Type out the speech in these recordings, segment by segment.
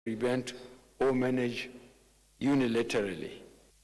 prevent or manage unilaterally.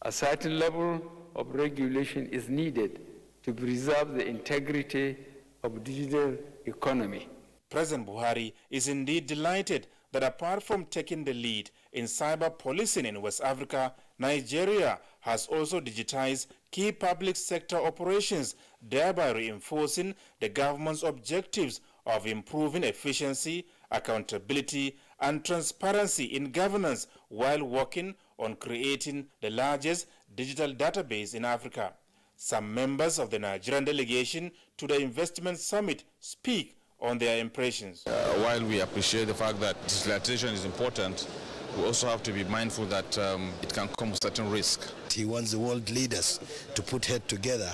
A certain level of regulation is needed to preserve the integrity of digital economy. President Buhari is indeed delighted that apart from taking the lead in cyber policing in West Africa, Nigeria has also digitized key public sector operations, thereby reinforcing the government's objectives of improving efficiency, accountability, and transparency in governance while working on creating the largest digital database in Africa. Some members of the Nigerian delegation to the investment summit speak on their impressions. While we appreciate the fact that digitalization is important, we also have to be mindful that it can come with certain risk. He wants the world leaders to put heads together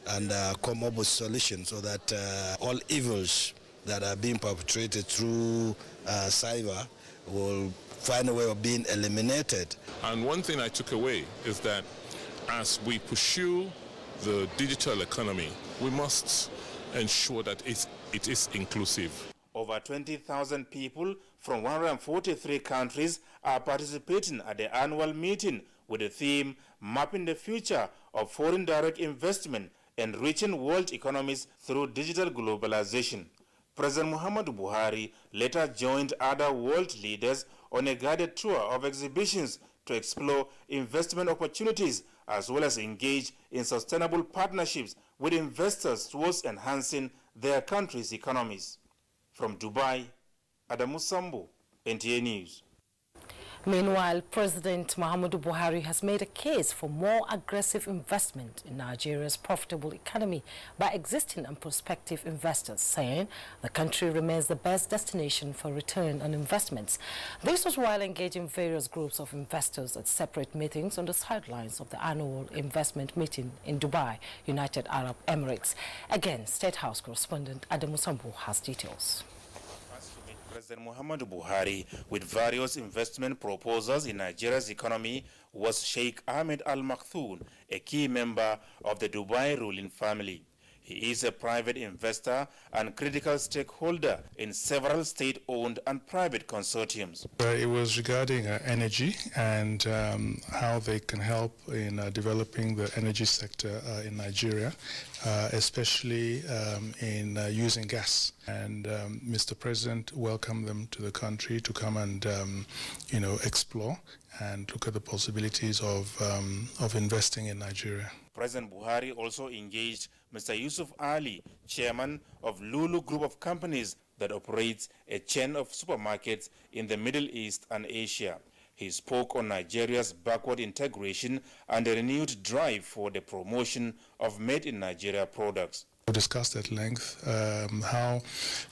and come up with solutions so that all evils that are being perpetrated through cyber will find a way of being eliminated. And one thing I took away is that as we pursue the digital economy, we must ensure that it is inclusive. Over 20,000 people from 143 countries are participating at the annual meeting with the theme Mapping the Future of Foreign Direct Investment, Enriching World Economies Through Digital Globalization. President Muhammadu Buhari later joined other world leaders on a guided tour of exhibitions to explore investment opportunities as well as engage in sustainable partnerships with investors towards enhancing their countries' economies. From Dubai, Adamu Sambo, NTA News. Meanwhile, President Muhammadu Buhari has made a case for more aggressive investment in Nigeria's profitable economy by existing and prospective investors, saying the country remains the best destination for return on investments. This was while engaging various groups of investors at separate meetings on the sidelines of the annual investment meeting in Dubai, United Arab Emirates. Again, State House correspondent Adamu Sambo has details. President Muhammadu Buhari with various investment proposals in Nigeria's economy was Sheikh Ahmed Al Maktoum, a key member of the Dubai ruling family. He is a private investor and critical stakeholder in several state-owned and private consortiums. It was regarding energy and how they can help in developing the energy sector in Nigeria, especially in using gas. And Mr. President welcomed them to the country to come and, explore and look at the possibilities of investing in Nigeria. President Buhari also engaged Mr. Yusuf Ali, chairman of Lulu Group of Companies that operates a chain of supermarkets in the Middle East and Asia. He spoke on Nigeria's backward integration and a renewed drive for the promotion of made-in-Nigeria products. We discussed at length how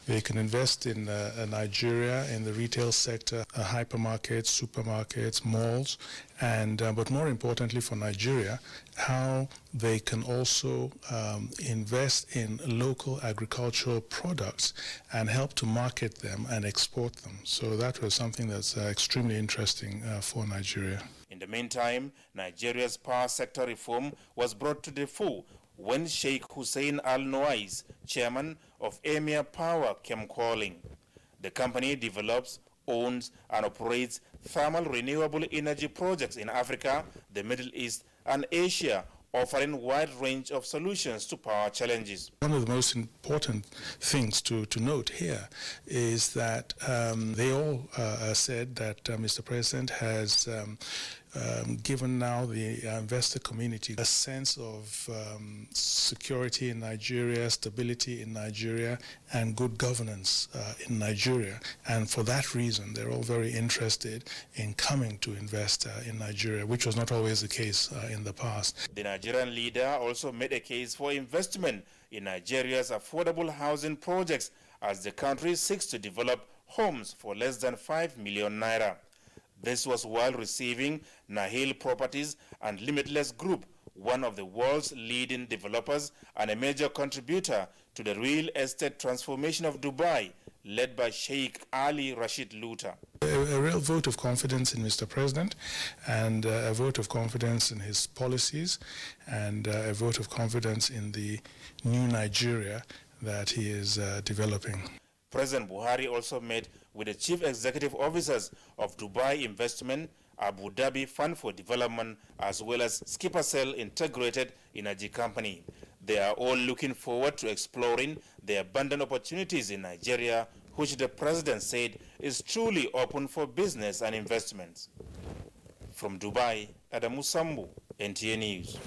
they can invest in Nigeria in the retail sector, hypermarkets, supermarkets, malls, and but more importantly for Nigeria, how they can also invest in local agricultural products and help to market them and export them. So that was something that's extremely interesting for Nigeria. In the meantime, Nigeria's power sector reform was brought to the fore when Sheikh Hussein Al-Noais, chairman of Emir Power, came calling. The company develops, owns, and operates thermal renewable energy projects in Africa, the Middle East, and Asia, offering a wide range of solutions to power challenges. One of the most important things to note here is that they all said that Mr. President has given now the investor community a sense of security in Nigeria, stability in Nigeria, and good governance in Nigeria. And for that reason, they're all very interested in coming to invest in Nigeria, which was not always the case in the past. The Nigerian leader also made a case for investment in Nigeria's affordable housing projects as the country seeks to develop homes for less than 5 million naira. This was while receiving Nahil Properties and Limitless Group, one of the world's leading developers and a major contributor to the real estate transformation of Dubai, led by Sheikh Ali Rashid Luta. A real vote of confidence in Mr. President, and a vote of confidence in his policies, and a vote of confidence in the new Nigeria that he is developing. President Buhari also met with the chief executive officers of Dubai Investment, Abu Dhabi Fund for Development, as well as Skippercell Integrated Energy Company. They are all looking forward to exploring the abundant opportunities in Nigeria, which the president said is truly open for business and investments. From Dubai, Adamu Sambu, NTA News.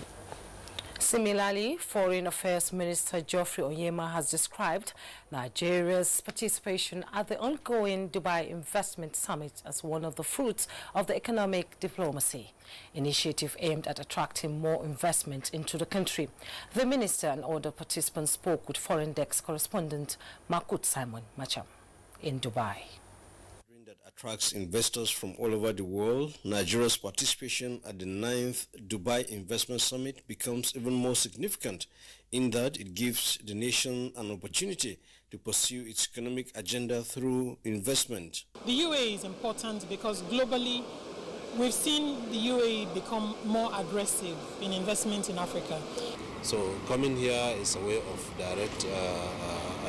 Similarly, Foreign Affairs Minister Geoffrey Onyema has described Nigeria's participation at the ongoing Dubai Investment Summit as one of the fruits of the economic diplomacy initiative aimed at attracting more investment into the country. The minister and other participants spoke with Foreign Desk correspondent Makut Simon Macham in Dubai. That attracts investors from all over the world, Nigeria's participation at the 9th Dubai Investment Summit becomes even more significant in that it gives the nation an opportunity to pursue its economic agenda through investment. The UAE is important because globally we've seen the UAE become more aggressive in investment in Africa. So coming here is a way of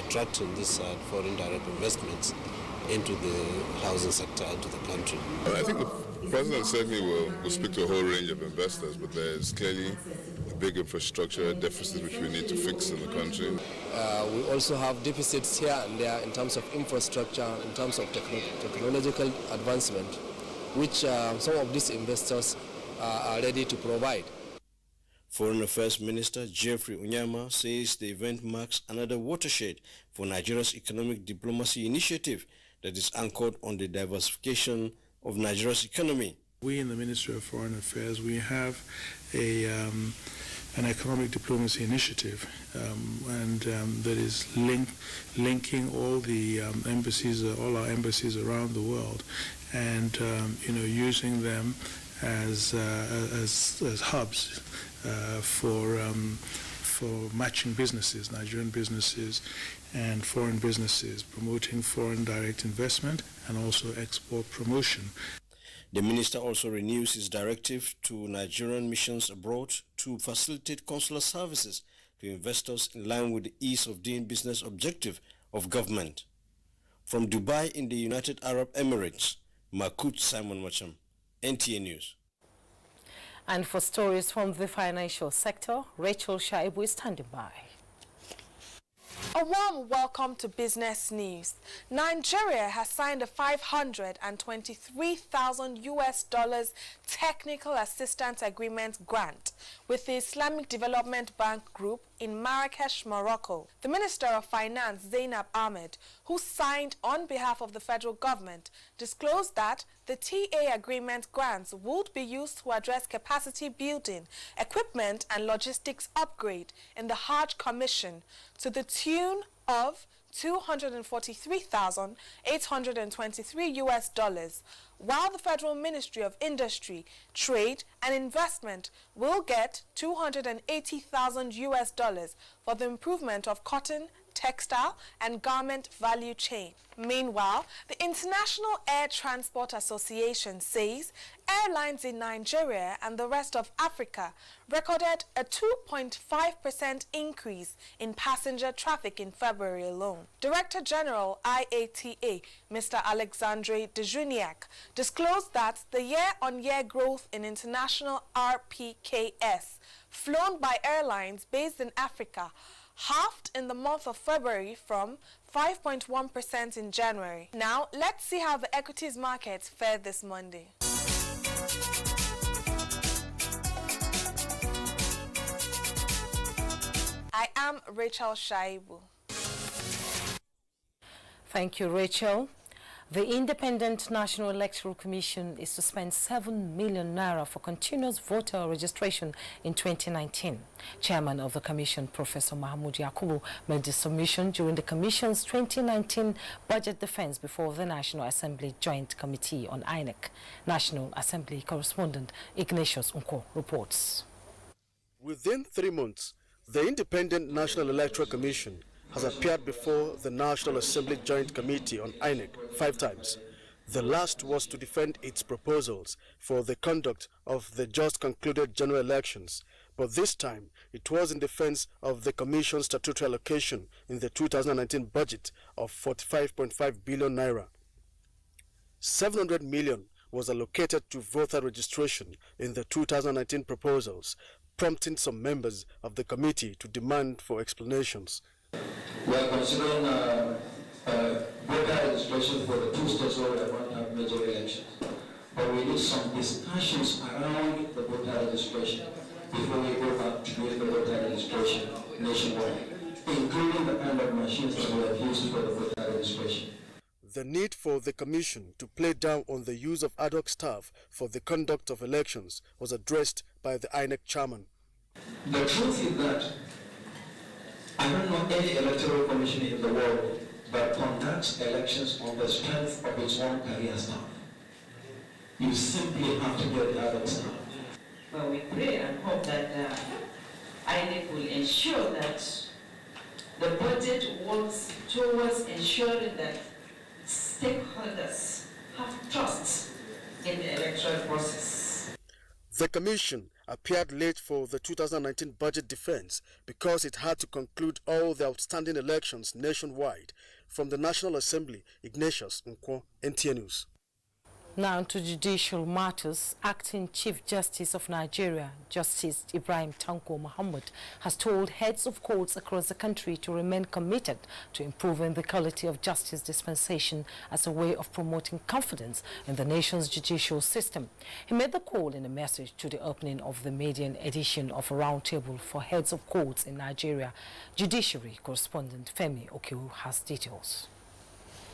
attracting these foreign direct investments into the housing sector, into the country. I think the president certainly will speak to a whole range of investors, but there's clearly a big infrastructure deficit which we need to fix in the country. We also have deficits here and there in terms of infrastructure, in terms of technological advancement, which some of these investors are ready to provide. Foreign Affairs Minister Geoffrey Onyema says the event marks another watershed for Nigeria's economic diplomacy initiative that is anchored on the diversification of Nigeria's economy. We in the Ministry of Foreign Affairs, we have an economic diplomacy initiative that is linking all the embassies, all our embassies around the world, and using them as hubs for matching businesses, Nigerian businesses and foreign businesses, promoting foreign direct investment and also export promotion. The minister also renews his directive to Nigerian missions abroad to facilitate consular services to investors in line with the ease of doing business objective of government. From Dubai in the United Arab Emirates, Makut Simon Macham, NTA News. And for stories from the financial sector, Rachel Shaibu is standing by. A warm welcome to business news. Nigeria has signed a $523,000 technical assistance agreement grant with the Islamic Development Bank Group in Marrakesh, Morocco. The Minister of Finance, Zainab Ahmed, who signed on behalf of the federal government, disclosed that the TA agreement grants would be used to address capacity building, equipment and logistics upgrade in the Hajj Commission to the tune of $243,823, while the Federal Ministry of Industry, Trade and Investment will get $280,000 for the improvement of cotton, textile and garment value chain. Meanwhile, the International Air Transport Association says airlines in Nigeria and the rest of Africa recorded a 2.5% increase in passenger traffic in February alone. Director General IATA, Mr. Alexandre Dejuniac, disclosed that the year-on-year growth in international RPKS flown by airlines based in Africa halved in the month of February from 5.1% in January. Now, let's see how the equities markets fared this Monday. I am Rachel Shaibu. Thank you, Rachel. The Independent National Electoral Commission is to spend 7 million naira for continuous voter registration in 2019. Chairman of the Commission, Professor Mahmoud Yakubu, made the submission during the Commission's 2019 budget defense before the National Assembly Joint Committee on INEC. National Assembly correspondent Ignatius Unko reports. Within 3 months, the Independent National Electoral Commission has appeared before the National Assembly Joint Committee on INEC 5 times. The last was to defend its proposals for the conduct of the just concluded general elections, but this time it was in defense of the Commission's statutory allocation in the 2019 budget of 45.5 billion naira. 700 million was allocated to voter registration in the 2019 proposals, prompting some members of the committee to demand for explanations. We are considering voter registration for the 2 states where we are going to have major elections. But we need some discussions around the voter registration before we go back to doing the voter registration nationwide, including the kind of machines that we have used for the voter registration. The need for the commission to play down on the use of ad hoc staff for the conduct of elections was addressed by the INEC chairman. The truth is that I don't know any electoral commission in the world that conducts elections on the strength of its own career staff. You simply have to get the other staff. Well, we pray and hope that INEC will ensure that the budget works towards ensuring that stakeholders have trust in the electoral process. The commission appeared late for the 2019 budget defense because it had to conclude all the outstanding elections nationwide. From the National Assembly, Ignatius Nkwo, NTA News. Now to judicial matters, Acting Chief Justice of Nigeria, Justice Ibrahim Tanko Muhammad, has told heads of courts across the country to remain committed to improving the quality of justice dispensation as a way of promoting confidence in the nation's judicial system. He made the call in a message to the opening of the maiden edition of a roundtable for heads of courts in Nigeria. Judiciary correspondent Femi Okewu has details.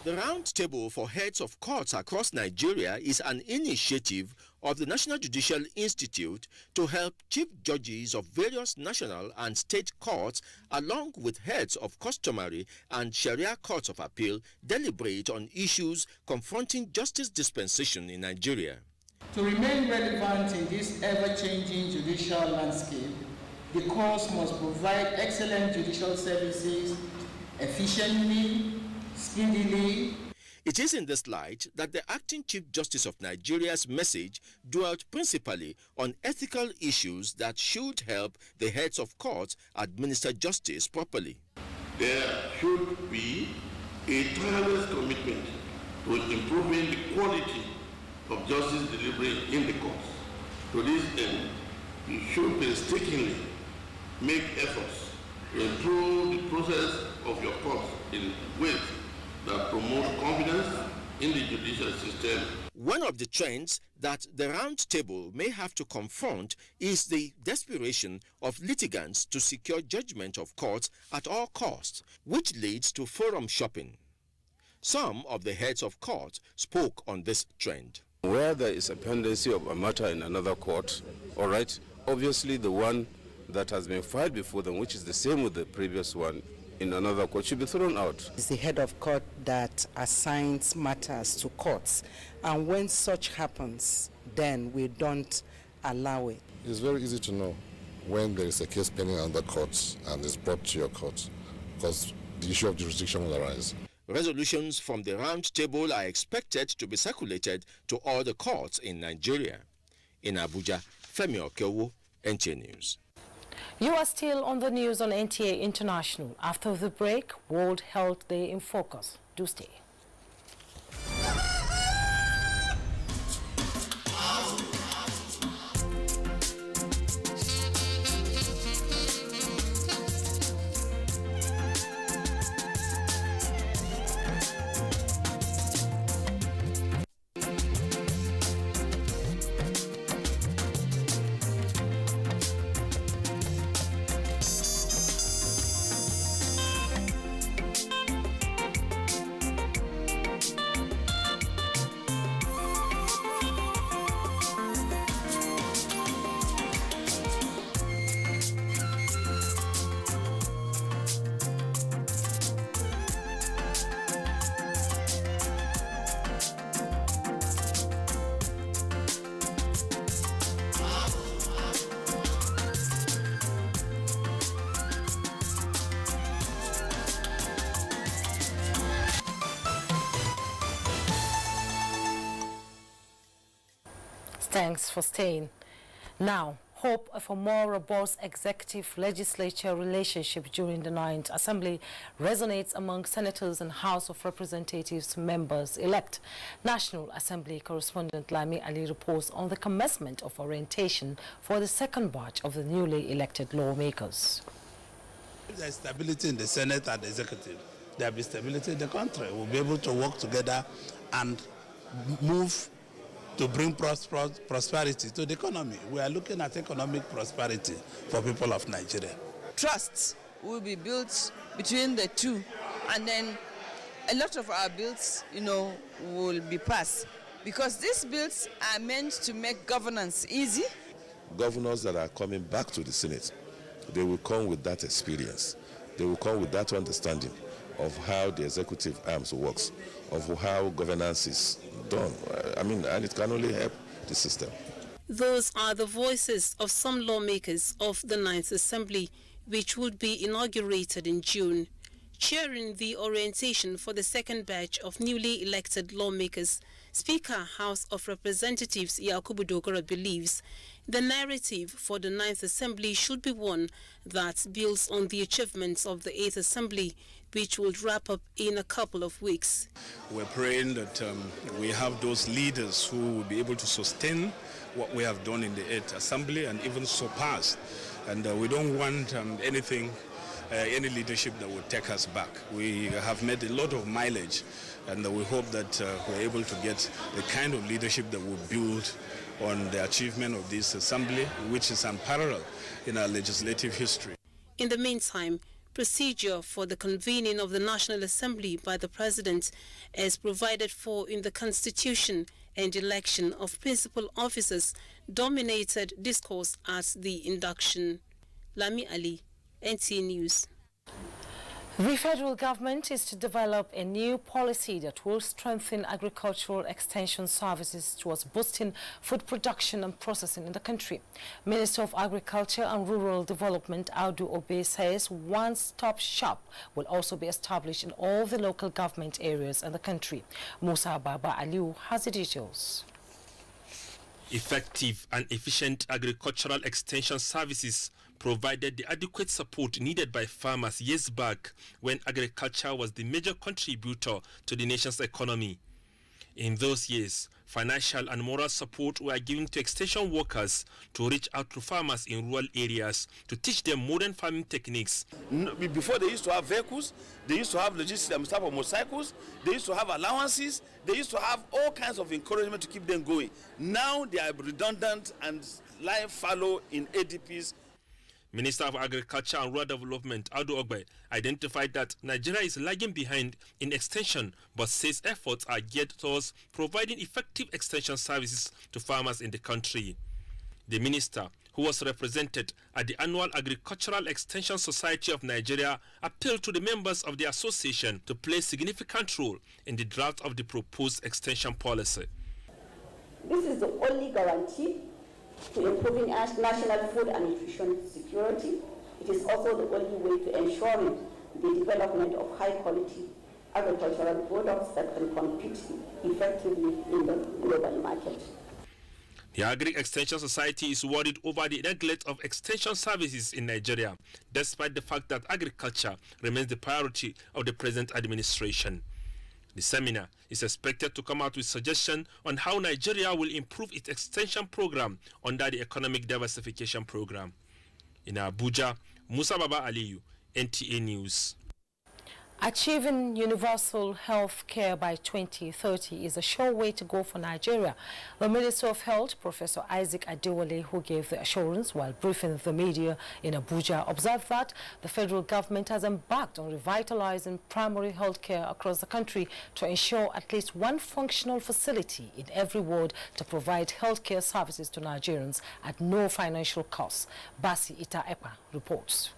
The Roundtable for Heads of Courts across Nigeria is an initiative of the National Judicial Institute to help chief judges of various national and state courts, along with heads of customary and Sharia courts of appeal, deliberate on issues confronting justice dispensation in Nigeria. To remain relevant in this ever-changing judicial landscape, the courts must provide excellent judicial services efficiently, speedily. It is in this light that the Acting Chief Justice of Nigeria's message dwelt principally on ethical issues that should help the heads of courts administer justice properly. There should be a tireless commitment to improving the quality of justice delivery in the courts. To this end, we should painstakingly make efforts to improve the process of your courts in ways that promote confidence in the judicial system. One of the trends that the Roundtable may have to confront is the desperation of litigants to secure judgment of courts at all costs, which leads to forum shopping. Some of the heads of courts spoke on this trend. Where there is a pendency of a matter in another court, all right, obviously the one that has been filed before them, which is the same with the previous one, in another court should be thrown out. It's the head of court that assigns matters to courts, and when such happens, then we don't allow it. It's very easy to know when there is a case pending under courts and it's brought to your court, because the issue of jurisdiction will arise. Resolutions from the Roundtable are expected to be circulated to all the courts in Nigeria. In Abuja, Femi Okewu, NTA News. You are still on the news on NTA International. After the break, World Health Day in focus. Do stay. Thanks for staying. Now, Hope for more robust executive-legislature relationship during the 9th Assembly resonates among senators and House of Representatives members-elect. National Assembly correspondent Lami Ali reports on the commencement of orientation for the second batch of the newly elected lawmakers. If there is stability in the Senate and the Executive, there will be stability in the country. We'll be able to work together and move to bring prosperity to the economy. We are looking at economic prosperity for people of Nigeria. Trust will be built between the two, and then a lot of our bills, will be passed, because these bills are meant to make governance easy. Governors that are coming back to the Senate, they will come with that experience. They will come with that understanding of how the executive arms works, of how governance is done. And it can only help the system. Those are the voices of some lawmakers of the 9th Assembly, which would be inaugurated in June. Chairing the orientation for the second batch of newly elected lawmakers, Speaker House of Representatives Yakubu Dogara believes the narrative for the 9th Assembly should be one that builds on the achievements of the 8th Assembly, which will wrap up in a couple of weeks. We're praying that we have those leaders who will be able to sustain what we have done in the 8th Assembly and even surpass. And we don't want any leadership that will take us back. We have made a lot of mileage, and we hope that we're able to get the kind of leadership that will build on the achievement of this assembly, which is unparalleled in our legislative history. In the meantime, procedure for the convening of the National Assembly by the President is provided for in the Constitution, and election of principal officers dominated discourse at the induction. Lami Ali, NTA News. The federal government is to develop a new policy that will strengthen agricultural extension services towards boosting food production and processing in the country. Minister of Agriculture and Rural Development Audu Obe says one-stop shop will also be established in all the local government areas in the country. Musa Baba Aliu has the details. Effective and efficient agricultural extension services provided the adequate support needed by farmers years back when agriculture was the major contributor to the nation's economy. In those years, financial and moral support were given to extension workers to reach out to farmers in rural areas to teach them modern farming techniques. Before, they used to have vehicles, they used to have logistics type of motorcycles, they used to have allowances, they used to have all kinds of encouragement to keep them going. Now they are redundant and lie fallow in ADPs. Minister of Agriculture and Rural Development, Audu Ogbe, identified that Nigeria is lagging behind in extension, but says efforts are geared towards providing effective extension services to farmers in the country. The minister, who was represented at the annual Agricultural Extension Society of Nigeria, appealed to the members of the association to play a significant role in the draft of the proposed extension policy. This is the only guarantee to improving national food and nutrition security. It is also the only way to ensuring the development of high-quality agricultural products that can compete effectively in the global market. The Agri-Extension Society is worried over the neglect of extension services in Nigeria, despite the fact that agriculture remains the priority of the present administration. The seminar is expected to come out with suggestions on how Nigeria will improve its extension program under the Economic Diversification Program. In Abuja, Musa Baba Aliyu, NTA News. Achieving universal health care by 2030 is a sure way to go for Nigeria. The Minister of Health, Professor Isaac Adewale, who gave the assurance while briefing the media in Abuja, observed that the federal government has embarked on revitalizing primary health care across the country to ensure at least one functional facility in every ward to provide health care services to Nigerians at no financial cost. Basi Ita Epa reports.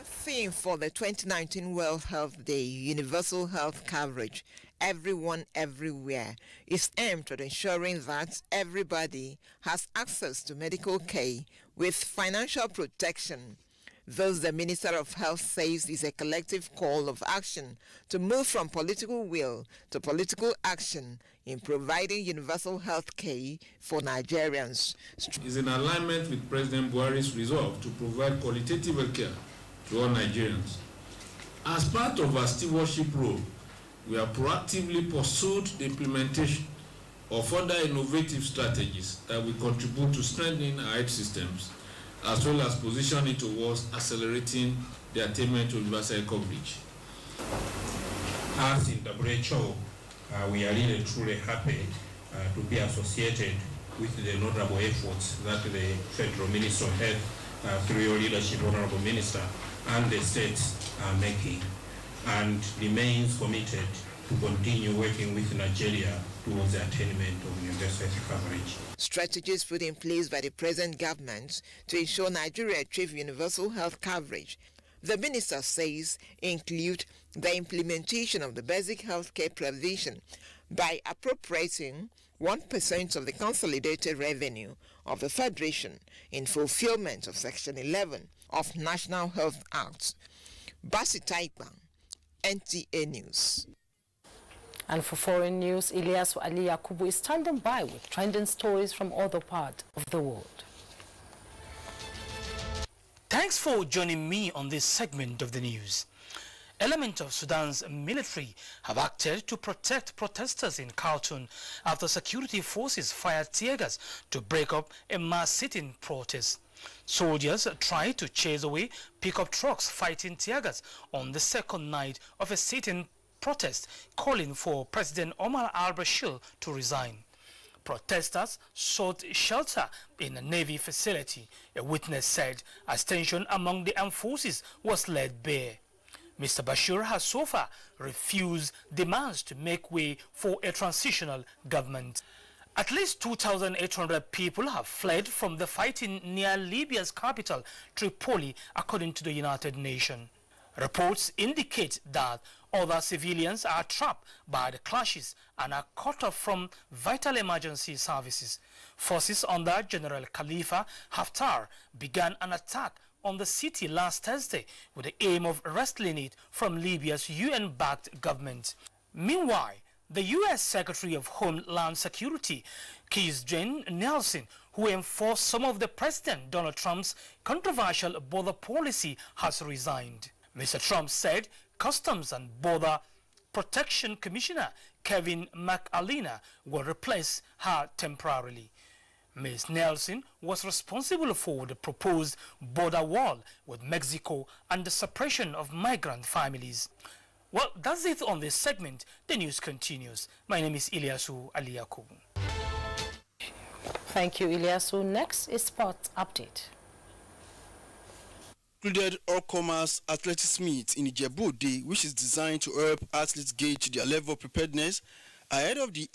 Theme for the 2019 World Health Day, Universal Health Coverage, Everyone Everywhere, is aimed at ensuring that everybody has access to medical care with financial protection. Thus, the Minister of Health says is a collective call of action to move from political will to political action in providing universal health care for Nigerians. Is in alignment with President Buhari's resolve to provide qualitative health care to all Nigerians. As part of our stewardship role, we have proactively pursued the implementation of other innovative strategies that will contribute to strengthening our health systems, as well as positioning towards accelerating the attainment of universal coverage. As in WHO, we are really truly happy to be associated with the notable efforts that the Federal Minister of Health, through your leadership, Honorable Minister, and the states are making, and remains committed to continue working with Nigeria towards the attainment of universal health coverage. Strategies put in place by the present government to ensure Nigeria achieve universal health coverage, the minister says, include the implementation of the basic health care provision by appropriating 1% of the consolidated revenue of the Federation in fulfillment of Section 11 of National Health Act. Basi Taikbang, NTA News. And for foreign news, Ilyasu Ali Yakubu is standing by with trending stories from other parts of the world. Thanks for joining me on this segment of the news. Elements of Sudan's military have acted to protect protesters in Khartoum after security forces fired tear gas to break up a mass sitting protest. Soldiers tried to chase away pickup trucks fighting tear gas on the second night of a sitting protest calling for President Omar al-Bashir to resign. Protesters sought shelter in a Navy facility, a witness said, as tension among the armed forces was laid bare. Mr. Bashir has so far refused demands to make way for a transitional government. At least 2,800 people have fled from the fighting near Libya's capital, Tripoli, according to the United Nations. Reports indicate that other civilians are trapped by the clashes and are cut off from vital emergency services. Forces under General Khalifa Haftar began an attack on the city last Thursday with the aim of wresting it from Libya's UN-backed government. Meanwhile, the U.S. Secretary of Homeland Security, Kirstjen Nielsen, who enforced some of the President Donald Trump's controversial border policy, has resigned. Mr. Trump said Customs and Border Protection Commissioner Kevin McAleener will replace her temporarily. Ms. Nielsen was responsible for the proposed border wall with Mexico and the suppression of migrant families. Well, that's it on this segment. The news continues. My name is Ilyasu Ali Yakubu. Thank you, Ilyasu. Next is Sports Update. Included all-comers athletics meet in Ijebu Day, which is designed to help athletes gauge their level of preparedness ahead of the